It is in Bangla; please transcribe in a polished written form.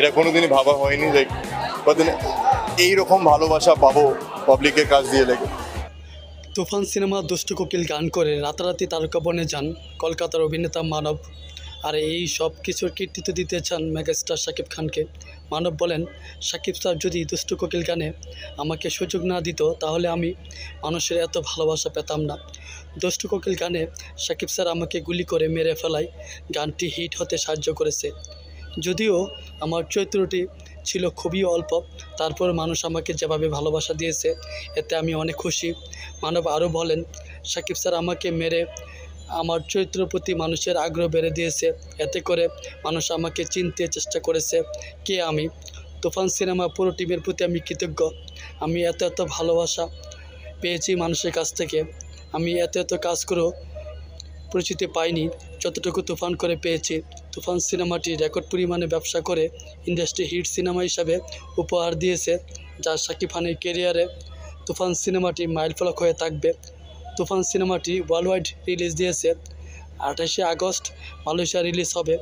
এটা কোনোদিনই ভাবা হয়নি যে কদিন এইরকম ভালোবাসা পাবো পাবলিকের কাছ দিয়ে লেগে। তুফান সিনেমা দুষ্টু কোকিল গান করে রাতারাতি তারকা বনে যান কলকাতার অভিনেতা মানব। আর এই সব কিছুর কৃতিত্ব দিতে চান মেগাস্টার শাকিব খানকে। মানব বলেন, শাকিব স্যার যদি দুষ্টু কোকিল গানে আমাকে সুযোগ না দিত তাহলে আমি মানুষের এত ভালোবাসা পেতাম না। দুষ্টু কোকিল গানে শাকিব স্যার আমাকে গুলি করে মেরে ফেলায় গানটি হিট হতে সাহায্য করেছে। যদিও আমার চরিত্রটি ছিল খুবই অল্প, তারপর মানুষ আমাকে যেভাবে ভালোবাসা দিয়েছে এতে আমি অনেক খুশি। মানব আরও বলেন, শাকিব স্যার আমাকে মেরে আমার চরিত্রের প্রতি মানুষের আগ্রহ বেড়ে দিয়েছে, এতে করে মানুষ আমাকে চিনতে চেষ্টা করেছে কে আমি। তুফান সিনেমা পুরো টিমের প্রতি আমি কৃতজ্ঞ। আমি এত ভালোবাসা পেয়েছি মানুষের কাছ থেকে। আমি এত কাজ করেও পরিচিতি পাইনি যতটুকু তুফান করে পেয়েছি। তুফান সিনেমাটি রেকর্ড পরিমাণে ব্যবসা করে ইন্ডাস্ট্রি হিট সিনেমা হিসাবে উপহার দিয়েছে, যা শাকিব খানের কেরিয়ারে তুফান সিনেমাটি মাইলফলক হয়ে থাকবে। তুফান সিনেমাটি ওয়ার্ল্ড ওয়াইড রিলিজ দিয়েছে। 28শে আগস্ট মালয়েশিয়া রিলিজ হবে।